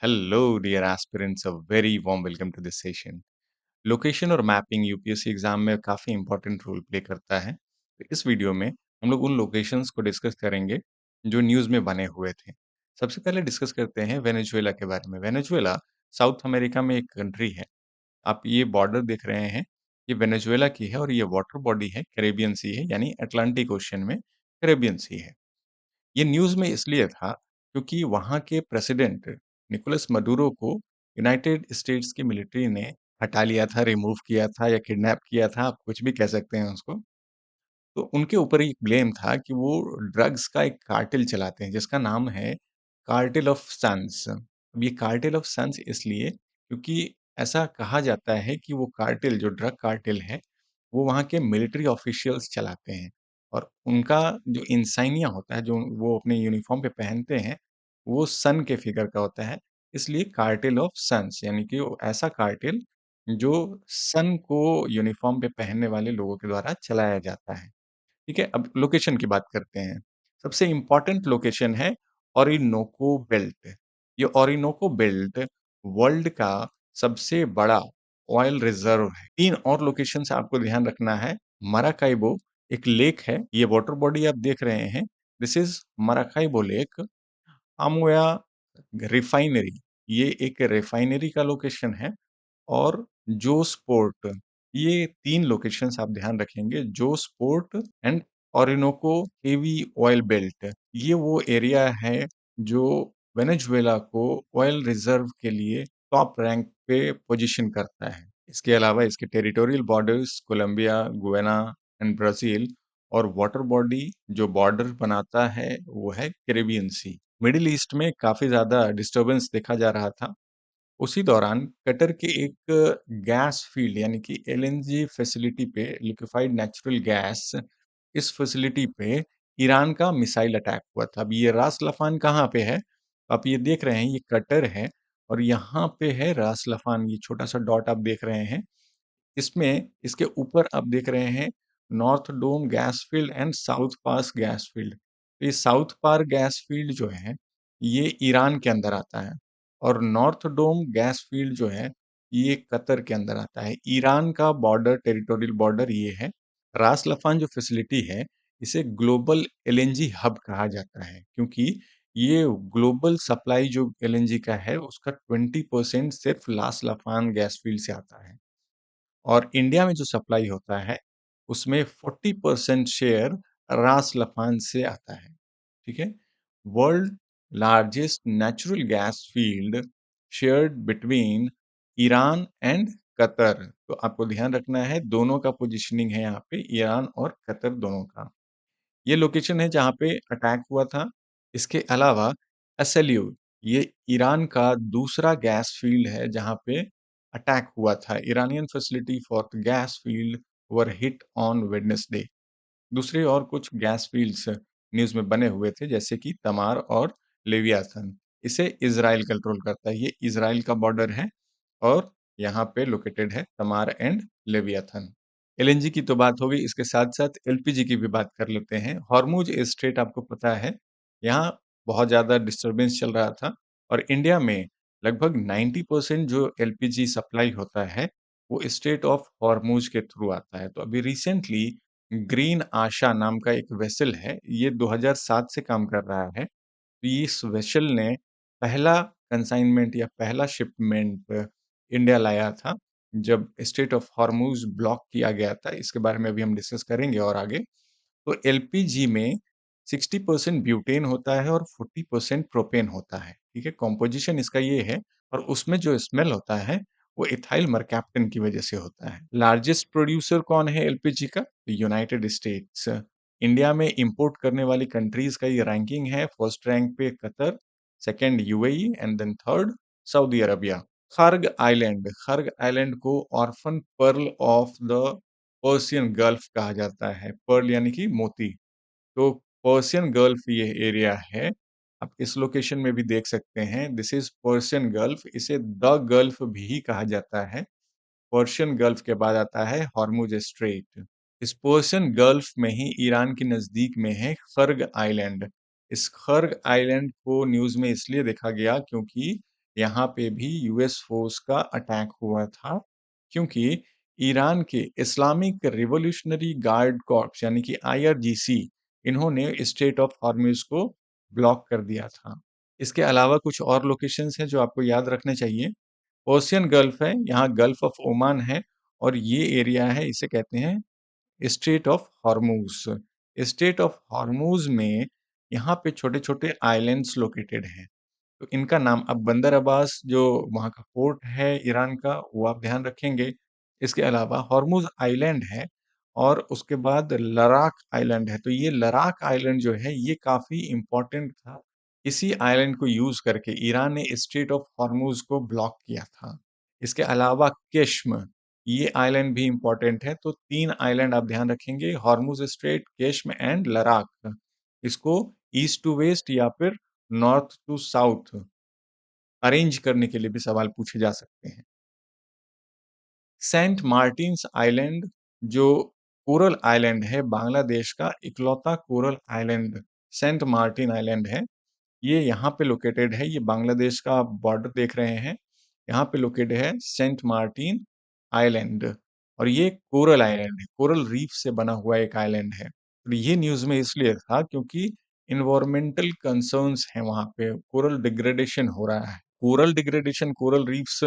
Hello, dear aspirants. A very warm welcome to this session. Location और mapping UPSC exam में काफ़ी important role play करता है। तो इस वीडियो में हम लोग उन लोकेशंस को डिस्कस करेंगे जो न्यूज़ में बने हुए थे। सबसे पहले डिस्कस करते हैं वेनेजुएला के बारे में। वेनेजुएला साउथ अमेरिका में एक कंट्री है। आप ये बॉर्डर देख रहे हैं, ये वेनेजुएला की है और ये वाटर बॉडी है, कैरेबियन सी है, यानी अटलांटिक ओशन में कैरेबियन सी है। ये न्यूज़ में इसलिए था क्योंकि वहाँ के प्रेसिडेंट निकोलस मडूरो को यूनाइटेड स्टेट्स की मिलिट्री ने हटा लिया था, रिमूव किया था या किडनैप किया था, आप कुछ भी कह सकते हैं उसको। तो उनके ऊपर एक ब्लेम था कि वो ड्रग्स का एक कार्टेल चलाते हैं जिसका नाम है कार्टेल ऑफ सन्स। अब ये कार्टेल ऑफ सन्स इसलिए क्योंकि ऐसा कहा जाता है कि वो कार्टेल जो ड्रग कार्टेल है वो वहाँ के मिलिट्री ऑफिशियल्स चलाते हैं और उनका जो इंसाइनिया होता है जो वो अपने यूनिफॉर्म पे पहनते हैं वो सन के फिगर का होता है। इसलिए कार्टेल ऑफ सन्स यानी कि वो ऐसा कार्टेल जो सन को यूनिफॉर्म पे पहनने वाले लोगों के द्वारा चलाया जाता है। ठीक है, अब लोकेशन की बात करते हैं। सबसे इम्पोर्टेंट लोकेशन है ओरिनोको बेल्ट। ये ओरिनोको बेल्ट वर्ल्ड का सबसे बड़ा ऑयल रिजर्व है। 3 और लोकेशंस आपको ध्यान रखना है। माराकाइबो एक लेक है, ये वाटर बॉडी आप देख रहे हैं। This is Maracaibo lake. Amuay refinery, ये एक रिफाइनरी का लोकेशन है। और जोस पोर्ट, ये 3 लोकेशंस आप ध्यान रखेंगे। Jose port and Orinoco heavy oil belt, ये वो एरिया है जो वेनेजुएला को ऑयल रिजर्व के लिए टॉप रैंक पे पोजीशन करता है। इसके अलावा इसके territorial borders Colombia, Guyana and Brazil और वाटर बॉडी जो बॉर्डर बनाता है वो है कैरेबियन सी। मिडिल ईस्ट में काफी ज्यादा डिस्टरबेंस देखा जा रहा था। उसी दौरान कतर के एक गैस फील्ड यानी कि एलएनजी फैसिलिटी पे, लिक्विफाइड नेचुरल गैस, इस फैसिलिटी पे ईरान का मिसाइल अटैक हुआ था। अब ये रास लफान कहाँ पे है? आप ये देख रहे हैं, ये कटर है और यहाँ पे है रास लफान। ये छोटा सा डॉट आप देख रहे हैं, इसमें इसके ऊपर आप देख रहे हैं North Dome gas field and South Pars gas field. तो ये साउथ पार गैस फील्ड जो है ये ईरान के अंदर आता है और नॉर्थ डोम गैस फील्ड जो है ये कतर के अंदर आता है। ईरान का बॉर्डर, टेरिटोरियल बॉर्डर ये है। रास लफान जो फैसिलिटी है इसे ग्लोबल एलएनजी हब कहा जाता है क्योंकि ये ग्लोबल सप्लाई जो एलएनजी का है उसका 20% सिर्फ रास लफान गैस फील्ड से आता है। और इंडिया में जो सप्लाई होता है उसमें 40% शेयर रास लफान से आता है। ठीक है, world largest natural gas field shared between Iran and Qatar. तो आपको ध्यान रखना है दोनों का पोजीशनिंग है यहाँ पे, ईरान और कतर दोनों का। ये लोकेशन है जहाँ पे अटैक हुआ था। इसके अलावा एसएलयू, ये ईरान का दूसरा गैस फील्ड है जहाँ पे अटैक हुआ था। Iranian facility for the gas field were hit on Wednesday. दूसरे और कुछ गैस फील्ड्स न्यूज़ में बने हुए थे जैसे कि तमार और लेवियाथन। इसे इज़राइल कंट्रोल करता है। ये इज़राइल का बॉर्डर है और यहाँ पे लोकेटेड है तमार एंड लेवियाथन। एलएनजी की तो बात हो गई, इसके साथ-साथ एलपीजी की भी बात कर लेते हैं। हॉर्मुज स्ट्रेट आपको पता है, यहाँ बहुत ज़्यादा डिस्टर्बेंस चल रहा था और इंडिया में लगभग 90% जो एलपीजी सप्लाई होता है, वो स्ट्रेट ऑफ हॉर्मुज के थ्रू आता है। तो अभी रिसेंटली ग्रीन आशा नाम का एक वेसल है, ये 2007 से काम कर रहा है। तो इस वेसल ने पहला कंसाइनमेंट या पहला शिपमेंट इंडिया लाया था जब स्ट्रेट ऑफ हॉर्मुज ब्लॉक किया गया था। इसके बारे में अभी हम डिस्कस करेंगे और आगे। तो एलपीजी में 60% ब्यूटेन होता है और 40% प्रोपेन होता है। ठीक है, कॉम्पोजिशन इसका ये है। और उसमें जो स्मेल होता है वो इथाइल मरकैप्टन की वजह से होता है। लार्जेस्ट प्रोड्यूसर कौन है एलपीजी का? United States. इंडिया में इंपोर्ट करने वाली कंट्रीज का ये रैंकिंग है। फर्स्ट रैंक पे Qatar, second UAE and then third Saudi Arabia. Kharg island को orphan pearl of the Persian Gulf कहा जाता है। पर्ल यानी कि मोती। तो पर्शियन गल्फ ये एरिया है। आप इस लोकेशन में भी देख सकते हैं, दिस इज पर्शियन गल्फ। इसे द गल्फ भी कहा जाता है। पर्शियन गल्फ के बाद आता है हॉर्मुज स्ट्रेट। इस पर्शियन गल्फ में ही ईरान के नजदीक में है खर्ग आइलैंड। इस खर्ग आइलैंड को न्यूज में इसलिए देखा गया क्योंकि यहाँ पे भी यूएस फोर्स का अटैक हुआ था, क्योंकि ईरान के इस्लामिक रिवॉल्यूशनरी गार्ड कॉर्प्स यानी कि आईआरजीसी, इन्होंने स्ट्रेट ऑफ हॉर्मुज को ब्लॉक कर दिया था। इसके अलावा कुछ और लोकेशंस हैं जो आपको याद रखने चाहिए। पर्शियन गल्फ है, यहाँ गल्फ ऑफ ओमान है, और ये एरिया है, इसे कहते हैं straight of Hormuz. Straight of Hormuz में यहाँ पे छोटे-छोटे आइलैंड्स लोकेटेड हैं। तो इनका नाम, अब बंदर अब्बास जो वहाँ का पोर्ट है ईरान का, वो आप ध्यान रखेंगे। इसके अलावा हॉर्मुज आइलैंड है, और उसके बाद लराक आइलैंड है। तो ये लराक आइलैंड जो है ये काफी इम्पोर्टेंट था। इसी आइलैंड को यूज करके ईरान ने स्ट्रेट ऑफ हॉर्मुज को ब्लॉक किया था। इसके अलावा केश्म, ये आइलैंड भी इम्पोर्टेंट है। तो 3 आइलैंड आप ध्यान रखेंगे, हॉर्मुज स्ट्रेट, केश्म एंड लराक। इसको ईस्ट टू वेस्ट या फिर नॉर्थ टू साउथ अरेंज करने के लिए भी सवाल पूछे जा सकते हैं। सेंट मार्टिन्स आइलैंड जो कोरल आइलैंड है, बांग्लादेश का इकलौता coral island Saint Martin island है। ये यहाँ पे लोकेटेड है, ये बांग्लादेश का बॉर्डर देख रहे हैं, यहाँ पे लोकेटेड है सेंट मार्टिन आइलैंड। और ये कोरल आइलैंड है, कोरल रीफ से बना हुआ एक आइलैंड है। और ये न्यूज़ में इसलिए था क्योंकि इन्वायरमेंटल कंसर्न्स हैं वहाँ पे, कोरल डिग्रेडेशन हो रहा है। कोरल डिग्रेडेशन, कोरल रीफ्स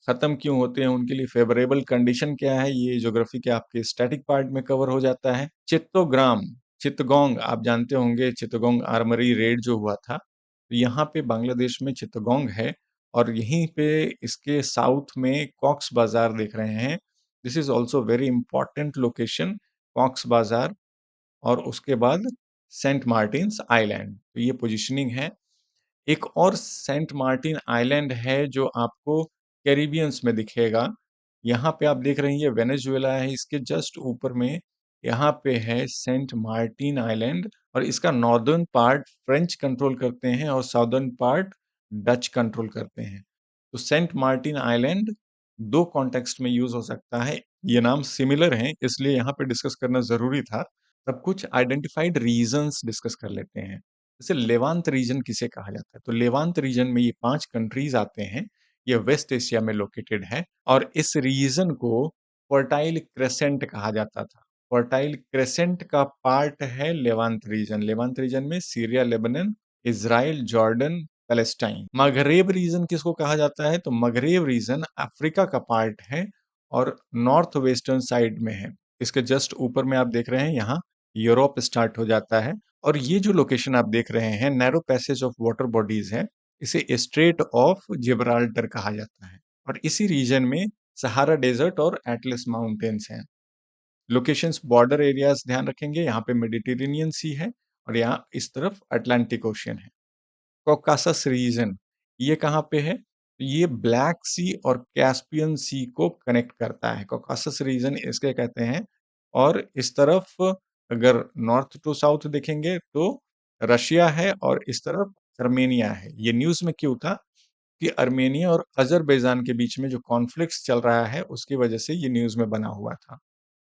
खत्म क्यों होते हैं, उनके लिए फेवरेबल कंडीशन क्या है, ये ज्योग्राफी के आपके स्टैटिक पार्ट में कवर हो जाता है। चित्तोग्राम, चित्तगोंग आप जानते होंगे, चित्तगोंग आर्मरी रेड जो हुआ था, तो यहाँ पे बांग्लादेश में चित्तगोंग है, और यहीं पे इसके साउथ में कॉक्स बाजार देख रहे हैं। This is also very important location, Cox's Bazar. और उसके बाद सेंट मार्टिन्स आइलैंड, तो ये पोजीशनिंग है। एक और सेंट मार्टिन आइलैंड है जो आपको कैरिबियंस में दिखेगा। यहाँ पे आप देख रहे हैं ये वेनेजुएला है, इसके जस्ट ऊपर में यहाँ पे है सेंट मार्टिन आइलैंड, और इसका नॉर्दर्न पार्ट फ्रेंच कंट्रोल करते हैं और साउदर्न पार्ट डच कंट्रोल करते हैं। तो सेंट मार्टिन आइलैंड दो कॉन्टेक्स्ट में यूज हो सकता है। ये नाम सिमिलर हैं, इसलिए यहाँ पे डिस्कस करना जरूरी था। तब कुछ आइडेंटिफाइड रीजन्स डिस्कस कर लेते हैं। जैसे लेवांत रीजन किसे कहा जाता है, तो लेवांत रीजन में ये 5 कंट्रीज आते हैं। ये वेस्ट एशिया में लोकेटेड है, और इस रीजन को फर्टाइल क्रेसेंट कहा जाता था। फर्टाइल क्रेसेंट का पार्ट है लेवांत रीजन। लेवांत रीजन में Syria, Lebanon, Israel, Jordan, Palestine. Maghreb region किसको कहा जाता है, तो मगरेब रीजन अफ्रीका का पार्ट है, और नॉर्थ वेस्टर्न साइड में है। इसके जस्ट ऊपर में आप देख रहे हैं, यहाँ यूरोप स्टार्ट हो जाता है। और ये जो लोकेशन आप देख रहे हैं, narrow passage of water bodies है, इसे स्ट्रेट ऑफ जिब्राल्टर कहा जाता है। और इसी रीजन में सहारा डेजर्ट और एटलस माउंटेन्स हैं। लोकेशंस, बॉर्डर एरियाज ध्यान रखेंगे, यहाँ पे मेडिटेरेनियन सी है, और यहाँ इस तरफ अटलांटिक ओशियन है। कॉकासस रीजन, ये कहाँ पे है, तो ये ब्लैक सी और कैस्पियन सी को कनेक्ट करता है, कॉकासस रीजन इसके कहते हैं। और इस तरफ अगर नॉर्थ टू साउथ देखेंगे तो रशिया है, और इस तरफ अर्मेनिया है। ये न्यूज़ में क्यों था कि अर्मेनिया और अजरबैजान के बीच में जो कॉन्फ्लिक्ट्स चल रहा है, उसकी वजह से ये न्यूज़ में बना हुआ था।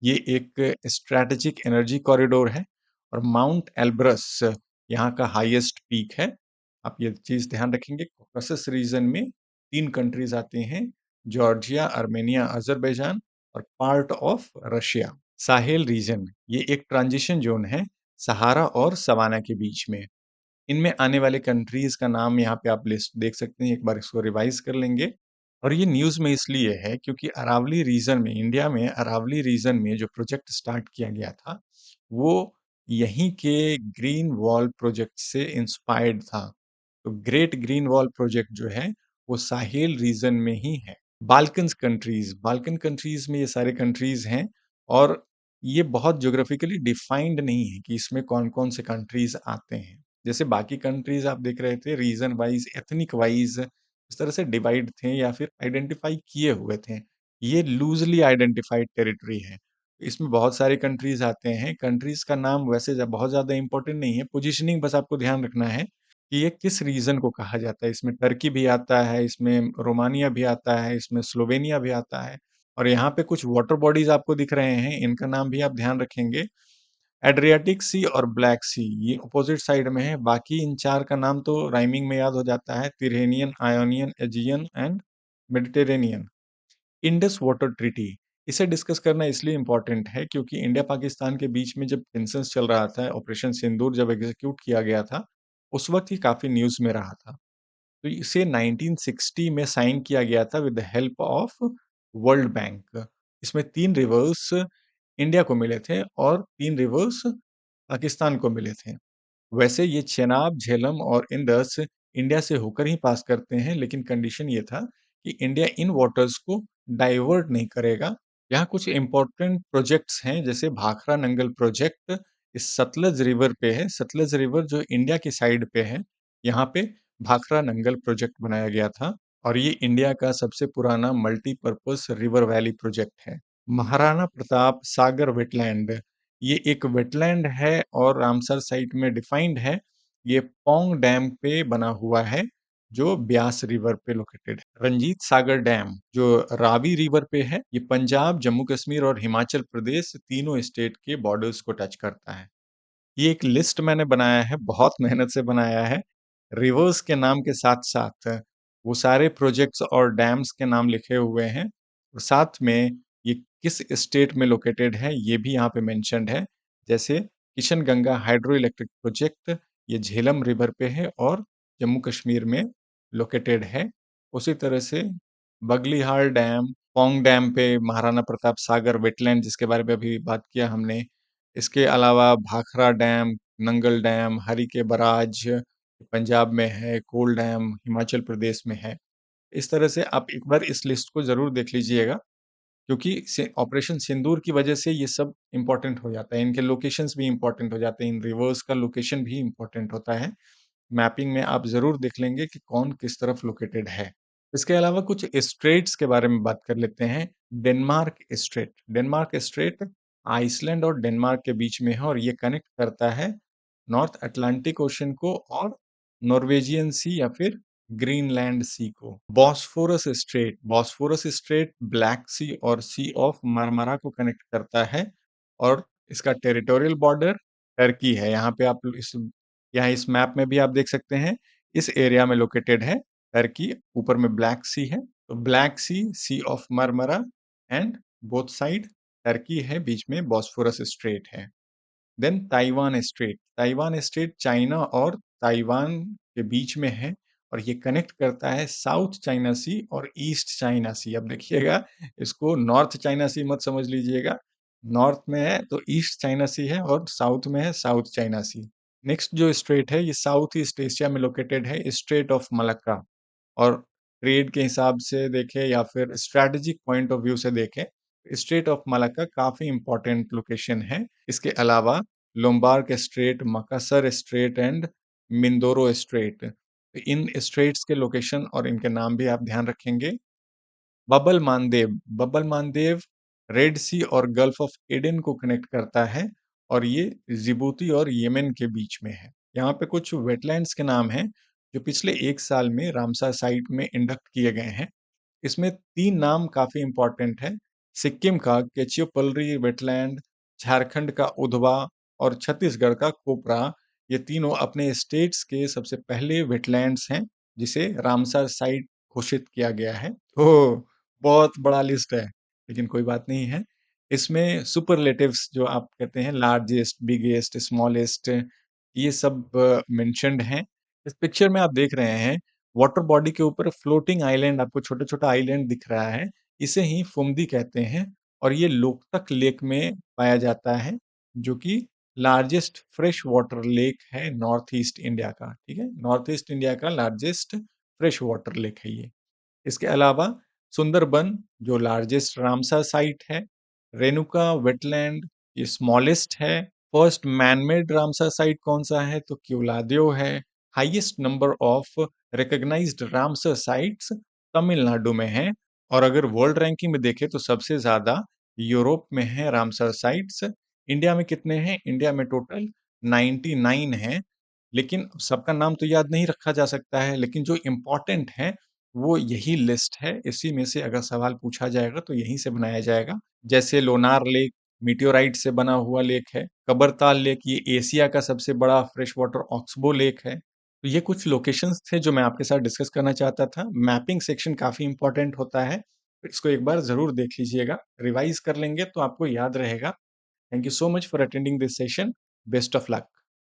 ये एक स्ट्रैटेजिक एनर्जी कॉरिडोर है, और माउंट एल्ब्रस यहाँ का हाईएस्ट पीक है। आप ये चीज ध्यान रखेंगे, कॉकसस रीजन में 3 कंट्रीज आते हैं, जॉर्जिया, आर्मेनिया, अजरबैजान, और part of Russia. Sahel region, ये एक ट्रांजिशन जोन है सहारा और सवाना के बीच में। इनमें आने वाले कंट्रीज का नाम यहाँ पे आप लिस्ट देख सकते हैं, एक बार इसको रिवाइज कर लेंगे। और ये न्यूज़ में इसलिए है क्योंकि अरावली रीजन में, इंडिया में अरावली रीजन में जो प्रोजेक्ट स्टार्ट किया गया था, वो यहीं के ग्रीन वॉल प्रोजेक्ट से इंस्पायर्ड था। तो ग्रेट ग्रीन वॉल प्रोजेक्ट जो है वो साहेल रीजन में ही है। बाल्कन कंट्रीज में ये सारे कंट्रीज हैं, और ये बहुत ज्योग्राफिकली डिफाइंड नहीं है कि इसमें कौन कौन से कंट्रीज आते हैं। जैसे बाकी कंट्रीज आप देख रहे थे रीजन वाइज, एथनिक वाइज इस तरह से डिवाइड थे या फिर आइडेंटिफाई किए हुए थे। ये लूजली आइडेंटिफाइड टेरिटरी है। इसमें बहुत सारे कंट्रीज आते हैं। कंट्रीज का नाम वैसे बहुत ज्यादा इंपॉर्टेंट नहीं है, पोजीशनिंग बस आपको ध्यान रखना है कि ये किस रीजन को कहा जाता है। इसमें टर्की भी आता है, इसमें रोमानिया भी आता है, इसमें स्लोवेनिया भी आता है। और यहाँ पे कुछ वाटर बॉडीज आपको दिख रहे हैं, इनका नाम भी आप ध्यान रखेंगे। एड्रियाटिक सी और ब्लैक सी ये अपोजिट साइड में है। बाकी इन चार का नाम तो राइमिंग में याद हो जाता है, Tyrrhenian, Ionian, Aegean and Mediterranean. Indus water treaty, इसे डिस्कस करना इसलिए इम्पोर्टेंट है क्योंकि इंडिया पाकिस्तान के बीच में जब टेंशन्स चल रहा था, ऑपरेशन सिंदूर जब एग्जीक्यूट किया गया था, उस वक्त ये काफी न्यूज में रहा था। तो इसे 1960 में साइन किया गया था with the help of world bank. इसमें 3 रिवर्स इंडिया को मिले थे और 3 रिवर्स पाकिस्तान को मिले थे। वैसे ये चेनाब, झेलम और इंडस इंडिया से होकर ही पास करते हैं, लेकिन कंडीशन ये था कि इंडिया इन वाटर्स को डाइवर्ट नहीं करेगा। यहाँ कुछ इंपॉर्टेंट प्रोजेक्ट्स हैं, जैसे भाखड़ा नंगल प्रोजेक्ट इस सतलज रिवर पे है। सतलज रिवर जो इंडिया की साइड पे है, यहाँ पे भाखड़ा नंगल प्रोजेक्ट बनाया गया था और ये इंडिया का सबसे पुराना मल्टीपर्पस रिवर वैली प्रोजेक्ट है। महाराणा प्रताप सागर वेटलैंड, ये एक वेटलैंड है और रामसर साइट में डिफाइंड है। ये पौंग डैम पे बना हुआ है, जो ब्यास रिवर पे लोकेटेड है। रंजीत सागर डैम जो रावी रिवर पे है, ये पंजाब, जम्मू कश्मीर और हिमाचल प्रदेश तीनों स्टेट के बॉर्डर्स को टच करता है। ये एक लिस्ट मैंने बनाया है, बहुत मेहनत से बनाया है। रिवर्स के नाम के साथ-साथ वो सारे प्रोजेक्ट्स और डैम्स के नाम लिखे हुए हैं और साथ में ये किस स्टेट में लोकेटेड है, ये भी यहाँ पे मेंशन्ड है। जैसे किशन-गंगा हाइड्रो इलेक्ट्रिक प्रोजेक्ट, ये झेलम रिवर पे है और जम्मू कश्मीर में लोकेटेड है। उसी तरह से बगलिहाल डैम, पौंग डैम पे महाराणा प्रताप सागर वेटलैंड जिसके बारे में अभी बात किया हमने। इसके अलावा Bhakra dam, Nangal dam, Harike barrage Punjab में है, कोल डैम हिमाचल प्रदेश में है। इस तरह से आप एक बार इस लिस्ट को ज़रूर देख लीजिएगा, क्योंकि से ऑपरेशन सिंदूर की वजह से ये सब इम्पोर्टेंट हो जाता है। इनके लोकेशंस भी इम्पोर्टेंट हो जाते हैं, इन रिवर्स का लोकेशन भी इम्पोर्टेंट होता है। मैपिंग में आप ज़रूर देख लेंगे कि कौन किस तरफ लोकेटेड है। इसके अलावा कुछ स्ट्रेट्स के बारे में बात कर लेते हैं। Denmark strait, Denmark strait Iceland और डेनमार्क के बीच में है और ये कनेक्ट करता है नॉर्थ अटलांटिक ओशन को और नॉर्वेजियन सी या फिर ग्रीनलैंड सी को। Bosphorus Strait, Bosphorus Strait Black Sea और सी ऑफ मारमारा को कनेक्ट करता है और इसका टेरिटोरियल बॉर्डर टर्की है। यहाँ पे आप यहाँ इस मैप में भी आप देख सकते हैं, इस एरिया में लोकेटेड है टर्की। ऊपर में ब्लैक सी है, तो Black Sea, Sea of Marmara and both side Turkey है, बीच में बॉस्फोरस स्ट्रेट है। Then Taiwan Strait, Taiwan Strait China और ताइवान के बीच में है और ये कनेक्ट करता है साउथ चाइना सी और ईस्ट चाइना सी। अब देखिएगा, इसको नॉर्थ चाइना सी मत समझ लीजिएगा। नॉर्थ में है तो ईस्ट चाइना सी है और साउथ में है साउथ चाइना सी। नेक्स्ट जो स्ट्रेट है ये साउथ ईस्ट एशिया में लोकेटेड है, स्ट्रेट ऑफ मलक्का। और ट्रेड के हिसाब से देखें या फिर स्ट्रैटेजिक पॉइंट ऑफ व्यू से देखें, स्ट्रेट ऑफ मलक्का काफी इंपॉर्टेंट लोकेशन है। इसके अलावा Lombok Strait, Makassar Strait and Mindoro Strait, इन स्ट्रेट्स के लोकेशन और इनके नाम भी आप ध्यान रखेंगे। Bab el Mandeb, Bab el Mandeb Red Sea और गल्फ ऑफ एडन को कनेक्ट करता है और ये जिबूती और यमन के बीच में है। यहाँ पे कुछ वेटलैंड्स के नाम हैं जो पिछले 1 साल में रामसर साइट में इंडक्ट किए गए हैं। इसमें 3 नाम काफी इंपॉर्टेंट है। सिक्किम का केचियोपल्ली वेटलैंड, झारखंड का उधवा और छत्तीसगढ़ का कोपरा, ये तीनों अपने स्टेट्स के सबसे पहले वेटलैंड्स हैं जिसे रामसर साइट घोषित किया गया है। तो बहुत बड़ा लिस्ट है, लेकिन कोई बात नहीं है। इसमें सुपरलेटिव्स जो आप कहते हैं, लार्जेस्ट, बिगेस्ट, स्मॉलेस्ट, ये सब मेंशन्ड हैं। इस पिक्चर में आप देख रहे हैं, वाटर बॉडी के ऊपर फ्लोटिंग आइलैंड, आपको छोटा-छोटा आइलैंड दिख रहा है, इसे ही फुमदी कहते हैं और ये लोकतक लेक में पाया जाता है, जो कि लार्जेस्ट फ्रेश वाटर लेक है नॉर्थ ईस्ट इंडिया का, ठीक है? नॉर्थ ईस्ट इंडिया का लार्जेस्ट फ्रेश वाटर लेक है ये। इसके अलावा सुंदरबन जो लार्जेस्ट रामसर साइट है, रेणुका वेटलैंड ये स्मॉलेस्ट है। फर्स्ट मैनमेड रामसर साइट कौन सा है, तो क्यूलादेव है। Highest number of recognised Ramsar sites Tamil Nadu है और अगर वर्ल्ड रैंकिंग में देखें तो सबसे ज्यादा यूरोप में है रामसर साइट्स। इंडिया में कितने हैं, इंडिया में टोटल 99 है, लेकिन सबका नाम तो याद नहीं रखा जा सकता है, लेकिन जो इम्पोर्टेंट है वो यही लिस्ट है। इसी में से अगर सवाल पूछा जाएगा तो यहीं से बनाया जाएगा। जैसे लोनार लेक मीटेओराइट से बना हुआ लेक है। कबरताल लेक ये एशिया का सबसे बड़ा फ्रेश वाटर ऑक्सबो लेक है। तो ये कुछ लोकेशंस थे जो मैं आपके साथ डिस्कस करना चाहता था। मैपिंग सेक्शन काफ़ी इम्पोर्टेंट होता है। तो इसको एक बार ज़रूर देख लीजिएगा। रिवाइज़ कर लेंगे तो आपको याद रहेगा। Thank you so much for attending this session. Best of luck.